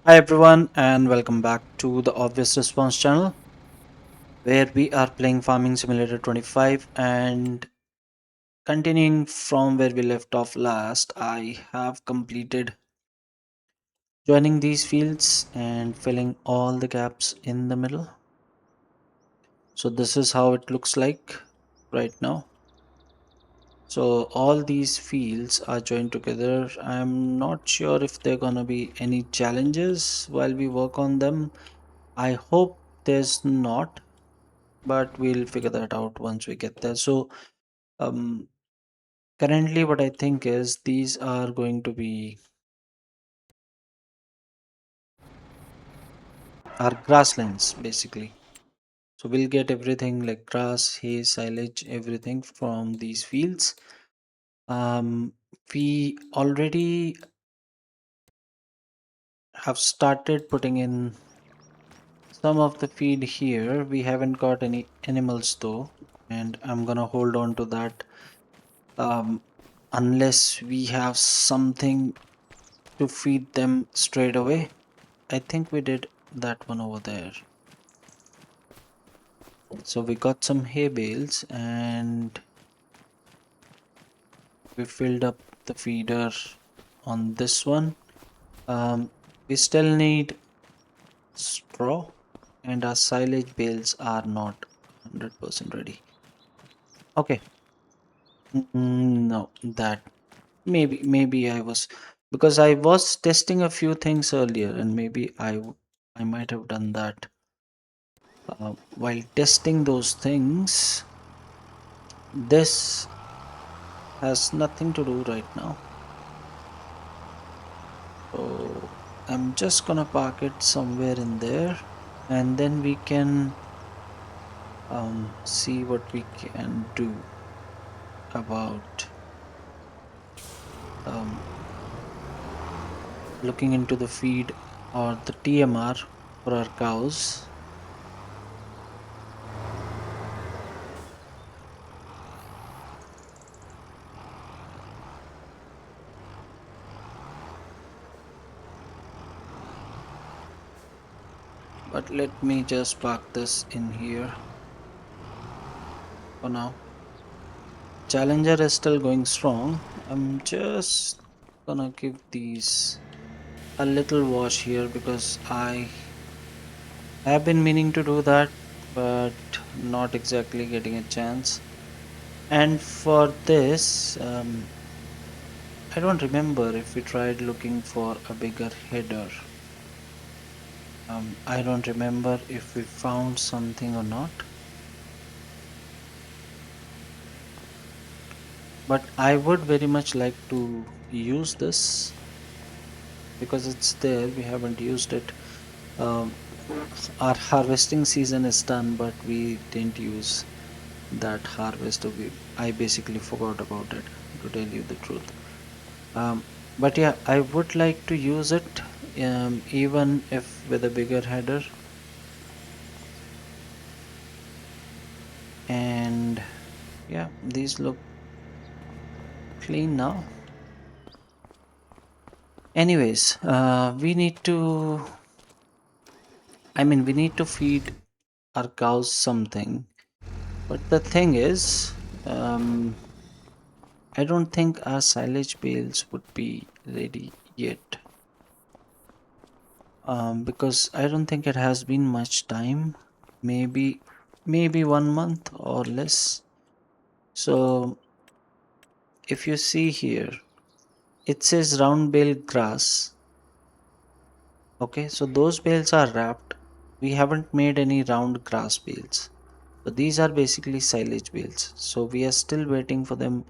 Hi everyone and welcome back to the Obvious Response channel where we are playing Farming Simulator 25 and continuing from where we left off last. I have completed joining these fields and filling all the gaps in the middle. So this is how it looks like right now. So all these fields are joined together. I'm not sure if there are gonna be any challenges while we work on them. I hope there's not, but we'll figure that out once we get there. So, um, currently, what I think is these are going to be our grasslands basically. So, we'll get everything like grass, hay, silage, everything from these fields. Um, we already have started putting in some of the feed here. We haven't got any animals though, and I'm gonna hold on to that unless we have something to feed them straight away. I think we did that one over there. So we got some hay bales and we filled up the feeder on this one. We still need straw and our silage bales are not 100% ready. Okay. No, that maybe I was because I was testing a few things earlier and maybe I might have done that. While testing those things, this has nothing to do right now. So I'm just gonna park it somewhere in there and then we can see what we can do about um, looking into the feed or the TMR for our cows. But let me just park this in here for now. Challenger is still going strong. I'm just gonna give these a little wash here because I have been meaning to do that, but not exactly getting a chance. And for this, I don't remember if we tried looking for a bigger header. I don't remember if we found something or not. But I would very much like to use this because it's there. We haven't used it. Um, our harvesting season is done, but we didn't use that harvest. I basically forgot about it, to tell you the truth. But yeah, I would like to use it, even if with a bigger header. And yeah, these look clean now. Anyways, we need to feed our cows something. But the thing is, um, I don't think our silage bales would be ready yet. Because I don't think it has been much time, maybe 1 month or less. So if you see here, it says round bale grass. Okay, so those bales are wrapped. We haven't made any round grass bales. So these are basically silage bales. So we are still waiting for them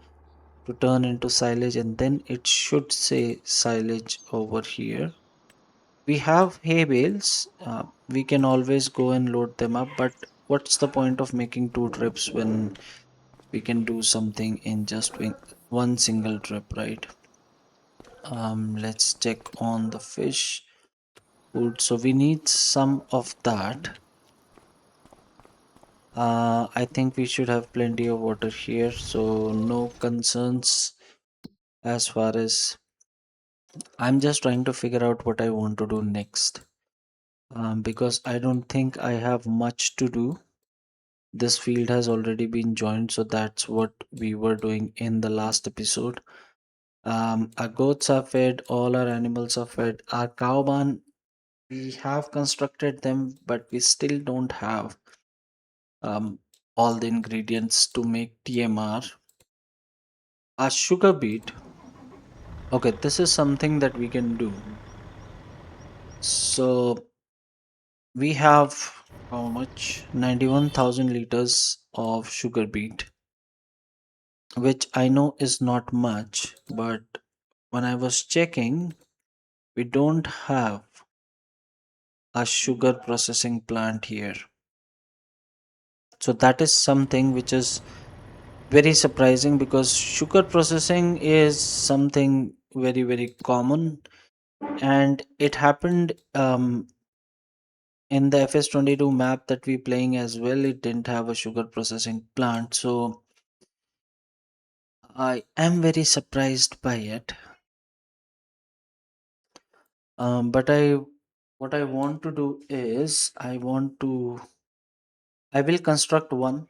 to turn into silage and then it should say silage over here. We have hay bales. We can always go and load them up, but what's the point of making two trips when we can do something in just one single trip, right? Let's check on the fish food. So we need some of that. I think we should have plenty of water here, so no concerns as far as I'm just trying to figure out what I want to do next. Because I don't think I have much to do. This field has already been joined, so that's what we were doing in the last episode. Our goats are fed, all our animals are fed. Our cow barn, we have constructed them, but we still don't have um, all the ingredients to make TMR. Our sugar beet, okay, this is something that we can do. So we have how much? 91,000 liters of sugar beet, which I know is not much, but when I was checking, we don't have a sugar processing plant here. So that is something which is very surprising because sugar processing is something very, very common, and it happened in the FS22 map that we playing as well. It didn't have a sugar processing plant, so I am very surprised by it. But what I want to do is I will construct one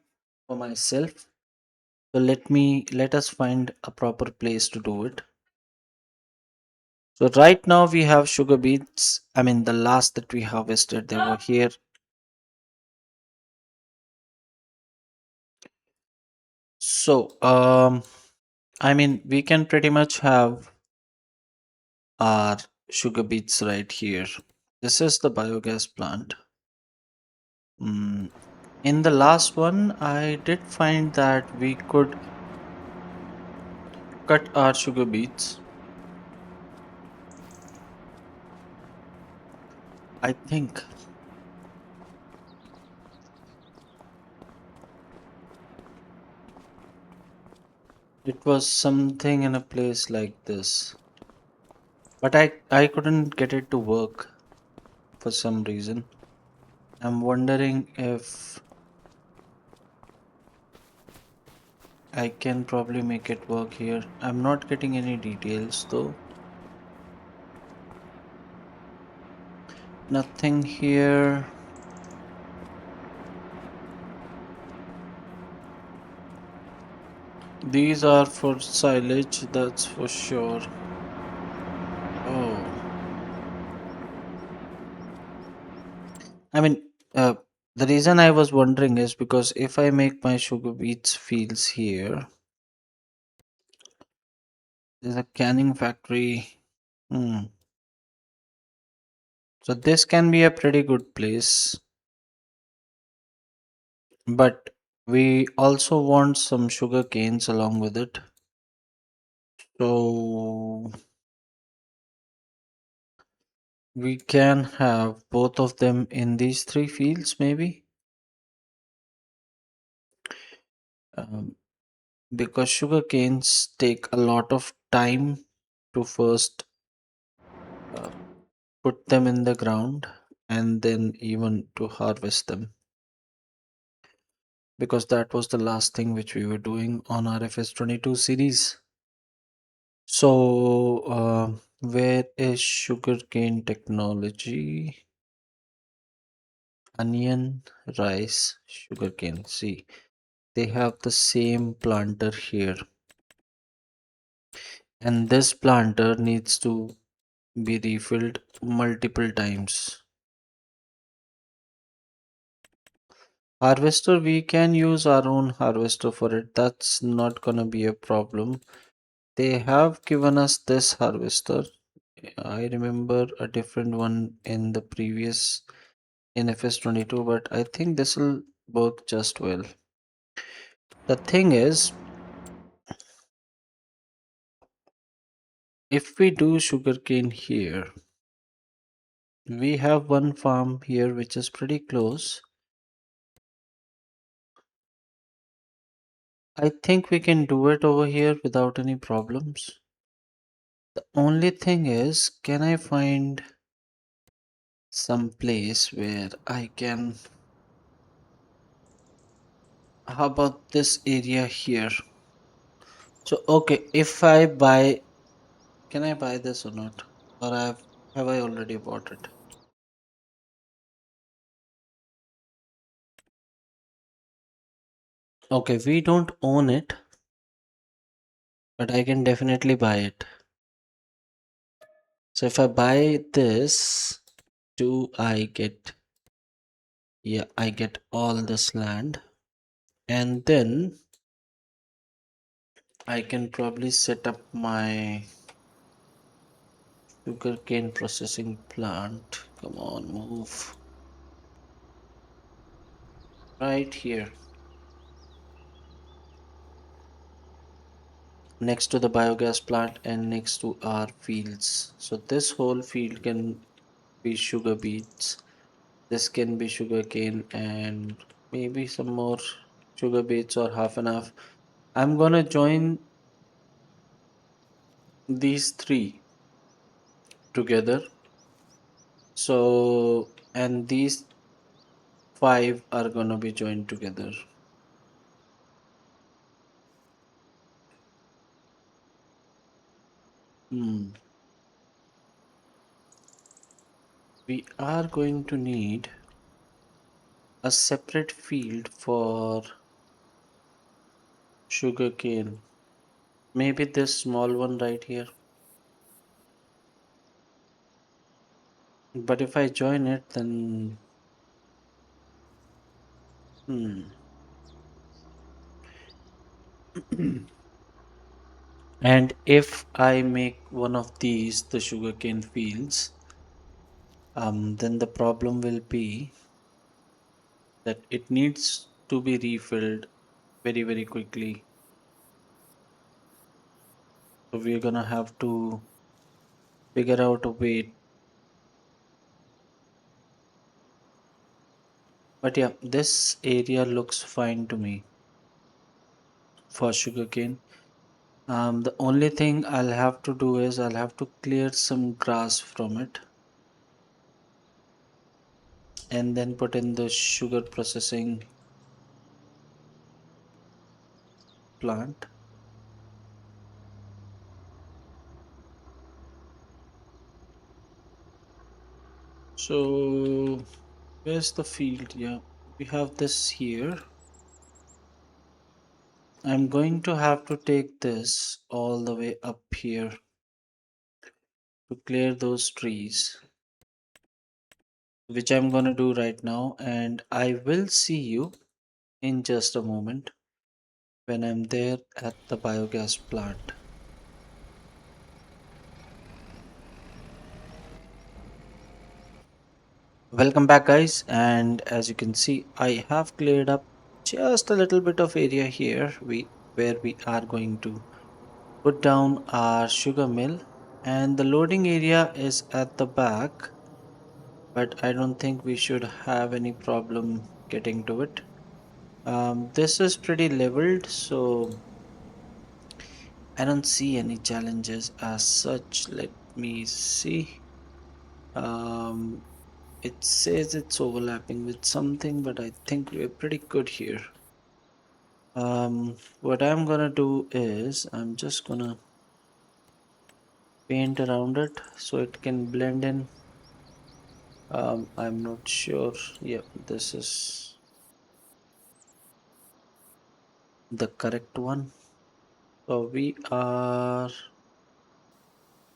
for myself. So let us find a proper place to do it. So right now we have sugar beets. I mean, the last that we harvested, they were here. So I mean, we can pretty much have our sugar beets right here. This is the biogas plant. Mm, in the last one, I did find that we could cut our sugar beets. I think it was something in a place like this, but I couldn't get it to work for some reason. I'm wondering if I can probably make it work here. I'm not getting any details though. Nothing here. These are for silage, that's for sure. Oh, I mean, the reason I was wondering is because if I make my sugar beets fields here, there's a canning factory. Hmm. So this can be a pretty good place, but we also want some sugar canes along with it. So we can have both of them in these three fields, maybe. Um, because sugar canes take a lot of time to first uh, put them in the ground and then even to harvest them, because that was the last thing which we were doing on our FS22 series. So where is sugarcane technology? Onion, rice, sugarcane. See, they have the same planter here, and this planter needs to be refilled multiple times. Harvester, we can use our own harvester for it. That's not gonna be a problem. They have given us this harvester. I remember a different one in the previous in FS22, but I think this will work just well. The thing is, if we do sugarcane here, we have one farm here which is pretty close. I think we can do it over here without any problems. The only thing is, can I find some place where I can. How about this area here? So, okay, if I buy Can I buy this or not? Or have I already bought it? Okay, we don't own it, but I can definitely buy it. So if I buy this, do I get, yeah, I get all this land, and then I can probably set up my sugarcane processing plant. Come on, move right here next to the biogas plant and next to our fields. So this whole field can be sugar beets. This can be sugarcane and maybe some more sugar beets or half and half. I'm gonna join these three together. So, and these five are gonna be joined together. Hmm. We are going to need a separate field for sugarcane. Maybe this small one right here. But if I join it, then hmm. And if I make one of these the sugarcane fields, then the problem will be that it needs to be refilled very, very quickly. So we're gonna have to figure out a way. But yeah, this area looks fine to me for sugarcane. The only thing I'll have to do is I'll have to clear some grass from it and then put in the sugar processing plant. So where's the field? Yeah, we have this here. I'm going to have to take this all the way up here to clear those trees, which I'm going to do right now. And I will see you in just a moment when I'm there at the biogas plant. Welcome back, guys. And as you can see, I have cleared up just a little bit of area here where we are going to put down our sugar mill. And the loading area is at the back, but I don't think we should have any problem getting to it. This is pretty leveled, so I don't see any challenges as such. Let me see. Um, it says it's overlapping with something, but I think we're pretty good here. What I'm gonna do is I'm just gonna paint around it so it can blend in. I'm not sure. Yep, this is the correct one. So we are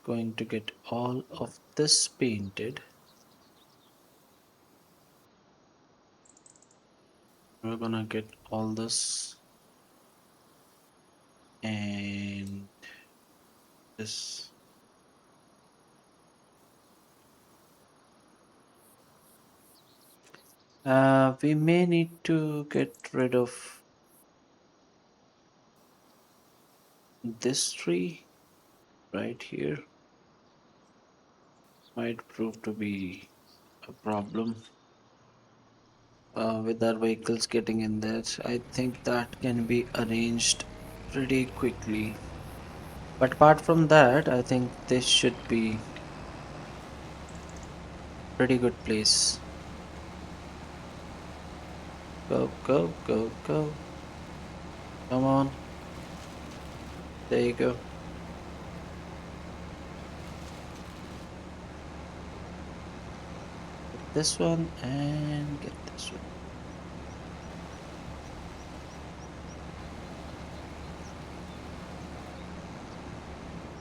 going to get all of this painted. We're gonna get all this and this. We may need to get rid of this tree right here. Might prove to be a problem with our vehicles getting in there. I think that can be arranged pretty quickly. But apart from that, I think this should be pretty good place. Go, go, go, go. Come on. There you go. this one and get this one.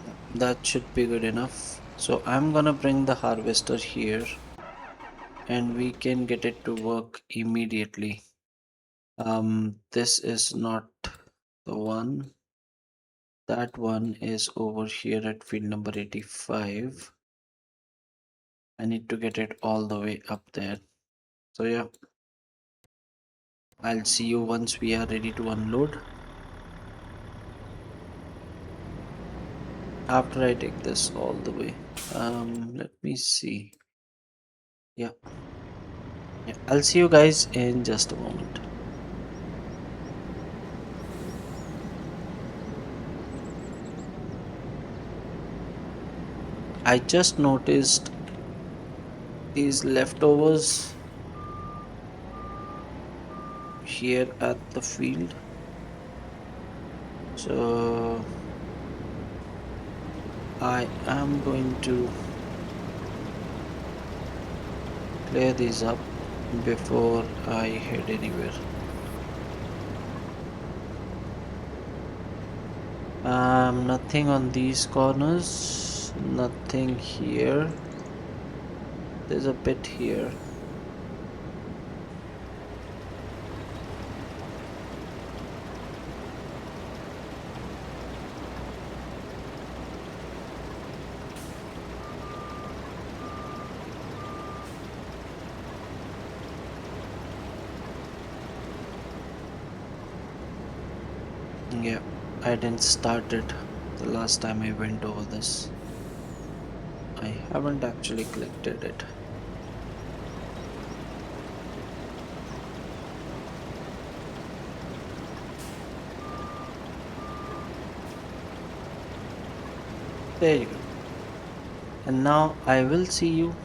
Yeah, that should be good enough. So I'm gonna bring the harvester here and we can get it to work immediately. This is not the one. That one is over here at field number 85. I need to get it all the way up there. So yeah, I'll see you once we are ready to unload. After I take this all the way. Let me see. Yeah, yeah. I'll see you guys in just a moment. I just noticed these leftovers here at the field. So I am going to clear these up before I head anywhere. Nothing on these corners, nothing here. There's a bit here. Yeah, I didn't start it the last time I went over this. I haven't actually collected it. There you go. And now I will see you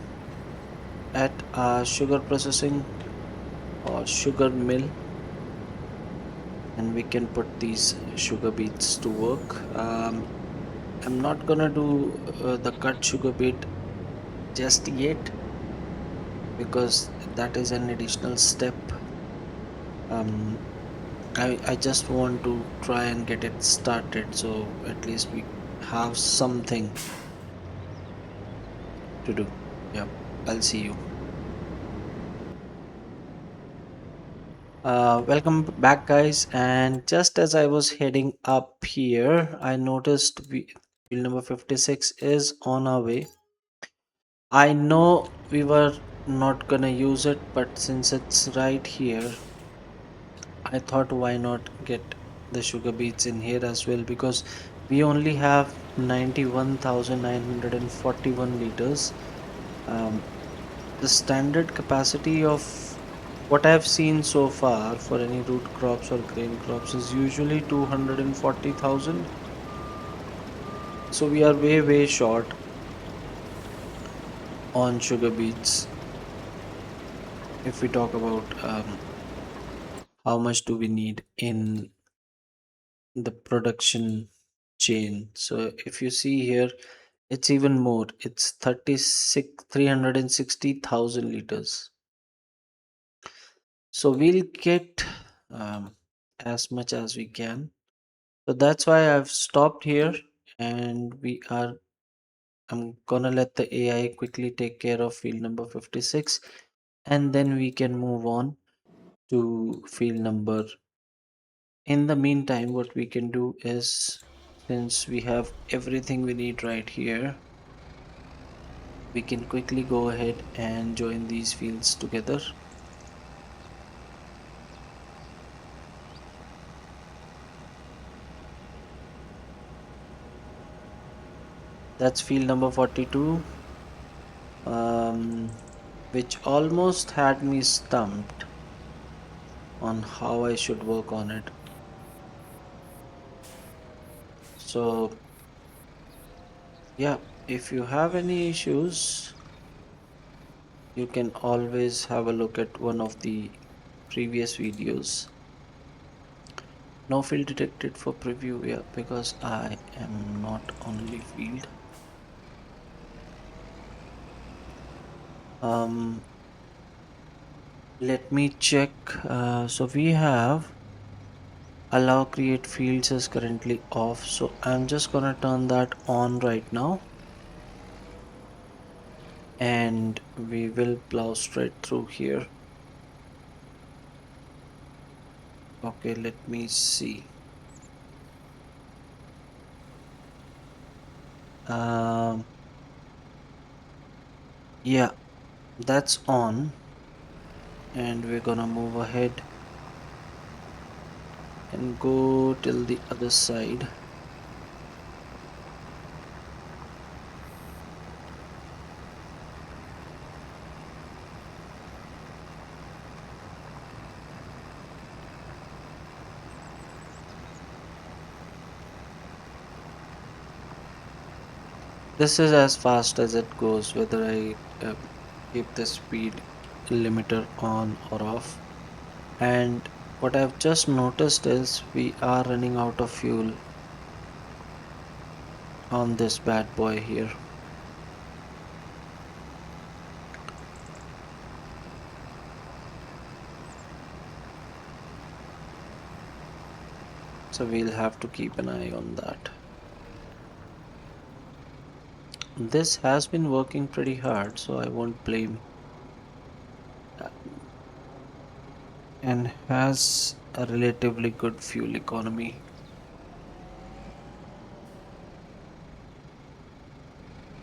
at a sugar processing or sugar mill, and we can put these sugar beets to work. I'm not gonna do the cut sugar beet just yet because that is an additional step. Um, I just want to try and get it started so at least we have something to do. Yeah, I'll see you. Welcome back, guys. And just as I was heading up here, I noticed field number 56 is on our way. I know we were not gonna use it, but since it's right here, I thought why not get the sugar beets in here as well because we only have 91,941 liters. Um, the standard capacity of what I've seen so far for any root crops or grain crops is usually 240,000. So we are way short on sugar beets if we talk about how much do we need in the production chain. So if you see here, it's even more. It's 360,000 liters. So we'll get as much as we can. So that's why I've stopped here and I'm gonna let the AI quickly take care of field number 56 and then we can move on to field number. In the meantime, what we can do is since we have everything we need right here, we can quickly go ahead and join these fields together. That's field number 42, um, which almost had me stumped on how I should work on it. So, yeah, if you have any issues, you can always have a look at one of the previous videos. No field detected for preview, yeah, because I am not only field. Let me check. So we have allow create fields is currently off. So I'm just gonna turn that on right now, and we will plow straight through here. Okay, let me see. Um, yeah, that's on, and we're gonna move ahead and go till the other side. This is as fast as it goes, whether I keep the speed limiter on or off. And what I've just noticed is we are running out of fuel on this bad boy here. So we'll have to keep an eye on that. This has been working pretty hard, so I won't blame. And has a relatively good fuel economy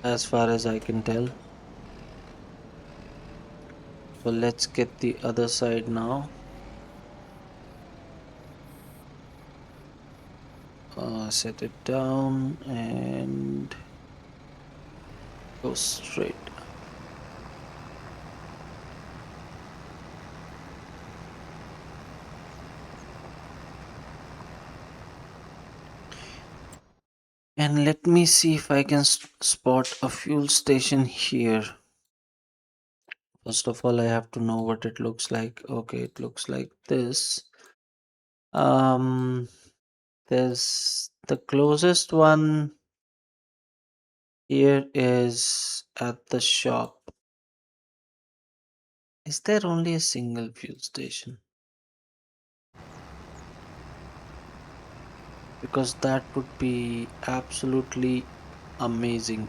as far as I can tell. So let's get the other side now. Set it down and go straight. And let me see if I can spot a fuel station here. First of all, I have to know what it looks like. Okay, it looks like this. Um, there's the closest one here is at the shop. Is there only a single fuel station? Because that would be absolutely amazing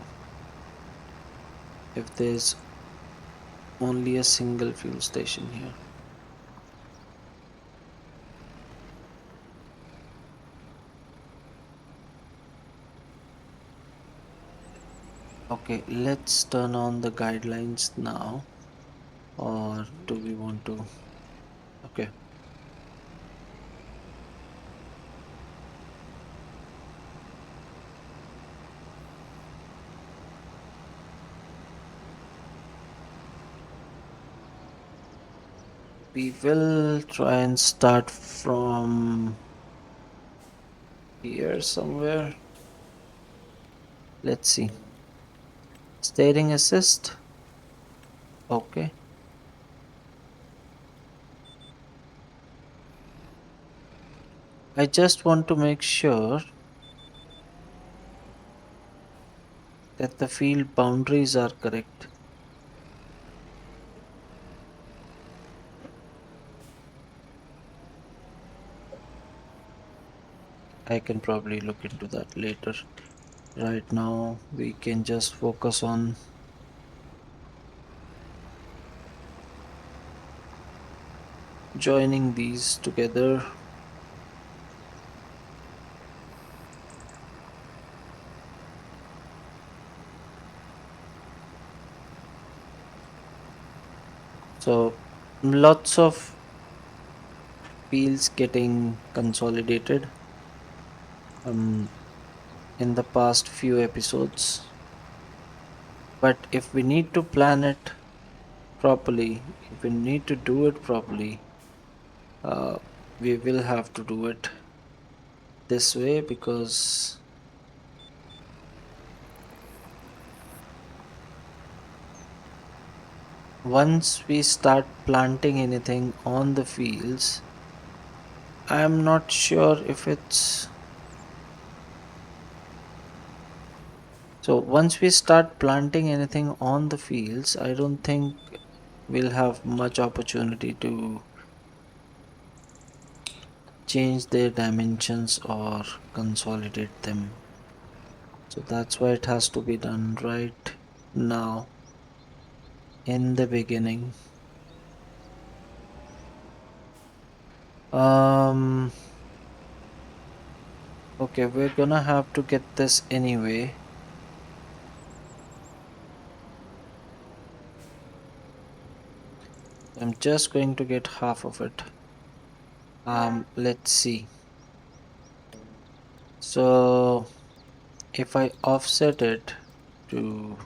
if there's only a single fuel station here. Okay, let's turn on the guidelines now. Or do we want to? Okay. We will try and start from here somewhere. Let's see. Steering assist. Okay. I just want to make sure that the field boundaries are correct. I can probably look into that later. Right now, we can just focus on joining these together. So, lots of fields getting consolidated um, in the past few episodes. But if we need to plan it properly, if we need to do it properly, uh, we will have to do it this way because once we start planting anything on the fields, I'm not sure if it's so. Once we start planting anything on the fields, I don't think we'll have much opportunity to change their dimensions or consolidate them. So that's why it has to be done right now in the beginning. Um, okay, we're gonna have to get this anyway. I'm just going to get half of it. Let's see. So if I offset it to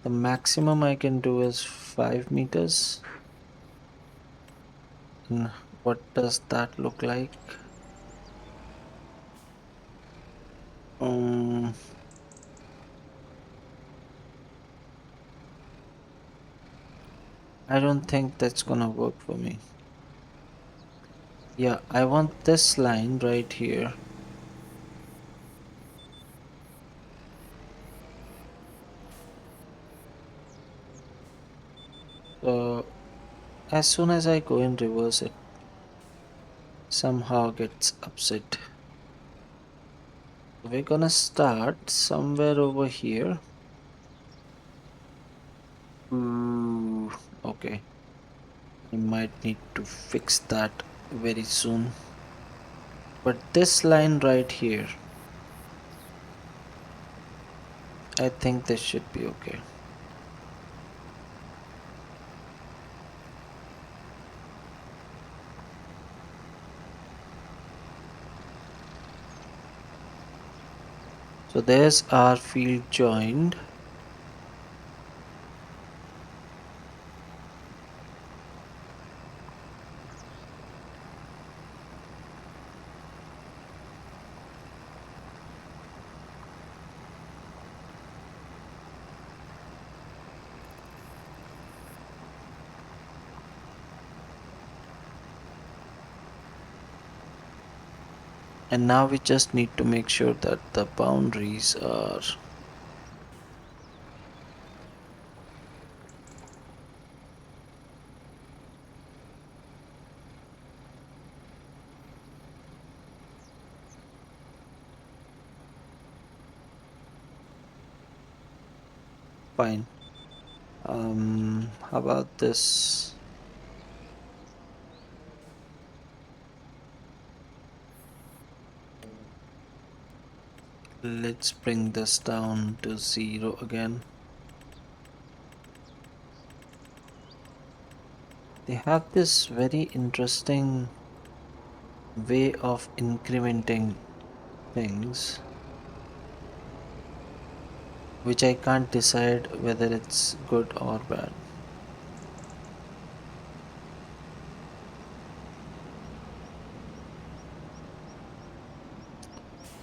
the maximum I can do is 5 meters. And what does that look like? Um, I don't think that's gonna work for me. Yeah, I want this line right here. So as soon as I go in reverse, it somehow gets upset. We're gonna start somewhere over here. Ooh, okay. I might need to fix that very soon. But this line right here, I think this should be okay. So there's our field joined. And now we just need to make sure that the boundaries are fine. How about this? Let's bring this down to 0 again. They have this very interesting way of incrementing things, which I can't decide whether it's good or bad.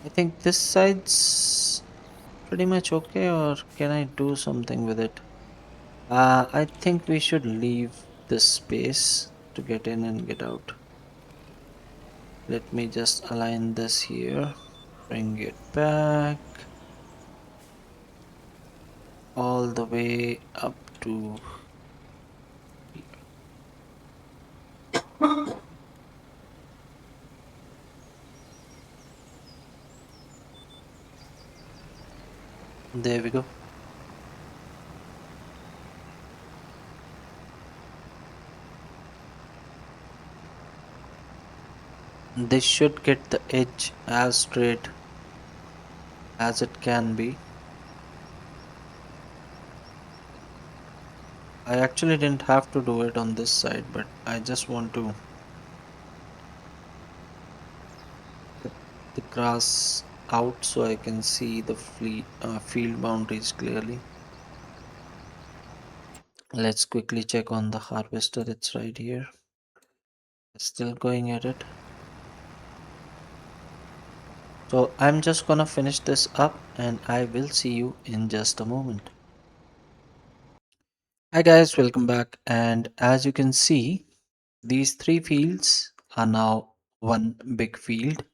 I think this side's pretty much okay, or can I do something with it? I think we should leave this space to get in and get out. Let me just align this here, bring it back all the way up to here. There we go. This should get the edge as straight as it can be. I actually didn't have to do it on this side, but I just want to get the grass out so I can see the field boundaries clearly. Let's quickly check on the harvester. It's right here. Still going at it. So I'm just gonna finish this up and I will see you in just a moment. Hi guys, welcome back. And as you can see, these three fields are now one big field.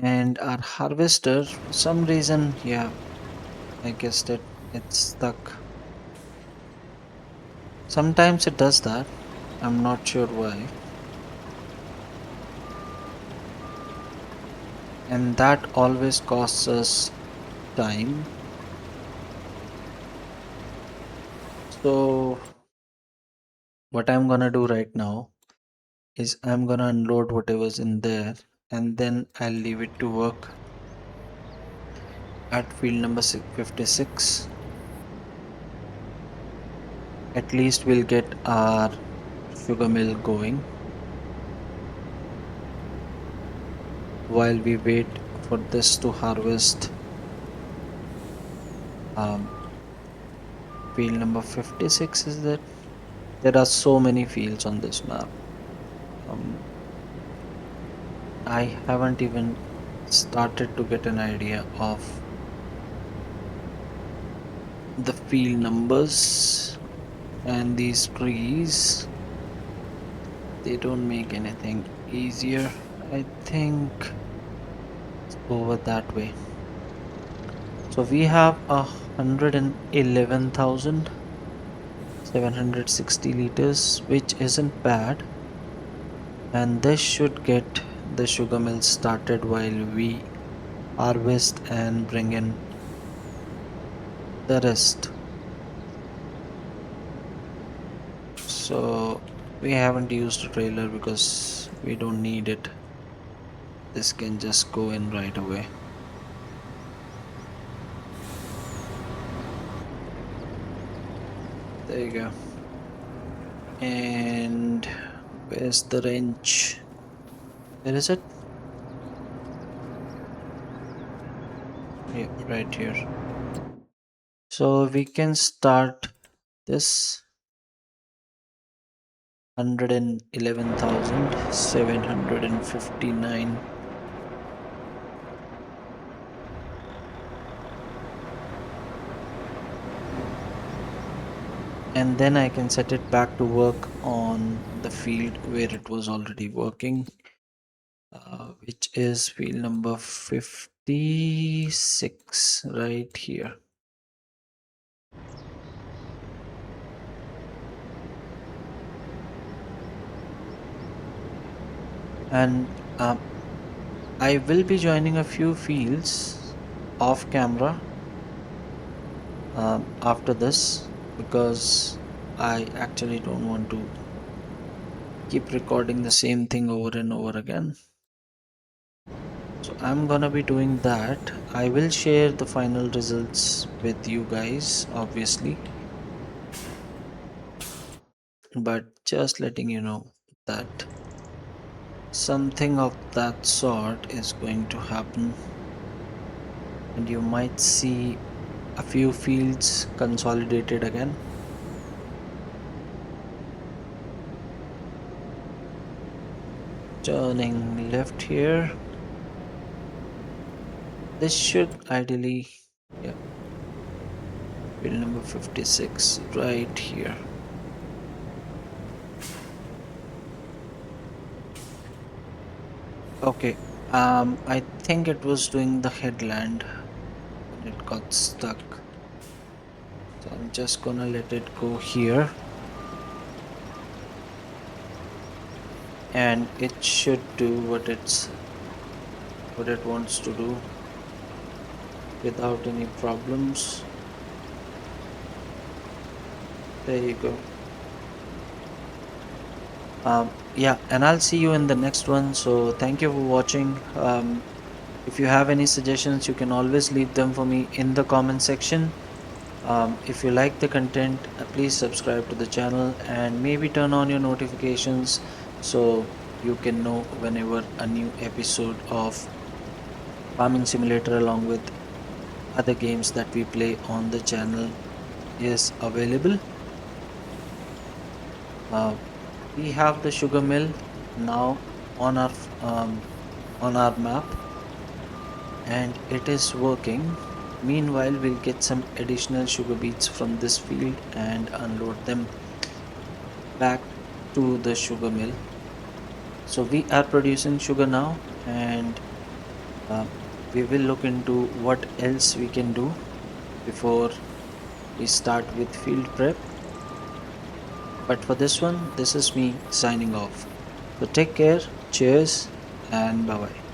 And our harvester, for some reason, yeah, I guessed it. It's stuck. Sometimes it does that. I'm not sure why. And that always costs us time. So, what I'm gonna do right now is I'm gonna unload whatever's in there and then I'll leave it to work at field number 56. At least we'll get our sugar mill going while we wait for this to harvest um, field number 56 is that there are so many fields on this map. um, I haven't even started to get an idea of the field numbers, and these trees, they don't make anything easier. I think over that way. So we have 111,760 liters, which isn't bad, and this should get the sugar mill started while we harvest and bring in the rest. So we haven't used a trailer because we don't need it. This can just go in right away. There you go. And where's the wrench? Where is it? Yeah, right here. So we can start this 111,759. And then I can set it back to work on the field where it was already working, which is field number 56 right here. And I will be joining a few fields off camera after this because I actually don't want to keep recording the same thing over and over again. So I'm gonna be doing that. I will share the final results with you guys, obviously, but just letting you know that something of that sort is going to happen, and you might see a few fields consolidated again. Turning left here. This should ideally, yeah, field number 56 right here. Okay, I think it was doing the headland and it got stuck. So I'm just gonna let it go here. And it should do what it wants to do without any problems. There you go. Yeah, and I'll see you in the next one. So thank you for watching. If you have any suggestions, you can always leave them for me in the comment section. If you like the content, please subscribe to the channel and maybe turn on your notifications so you can know whenever a new episode of Farming Simulator along with other games that we play on the channel is available. Uh, we have the sugar mill now on our map, and it is working. Meanwhile, we'll get some additional sugar beets from this field and unload them back to the sugar mill. So we are producing sugar now, and uh, we will look into what else we can do before we start with field prep. But for this one, this is me signing off. So take care, cheers, and bye bye.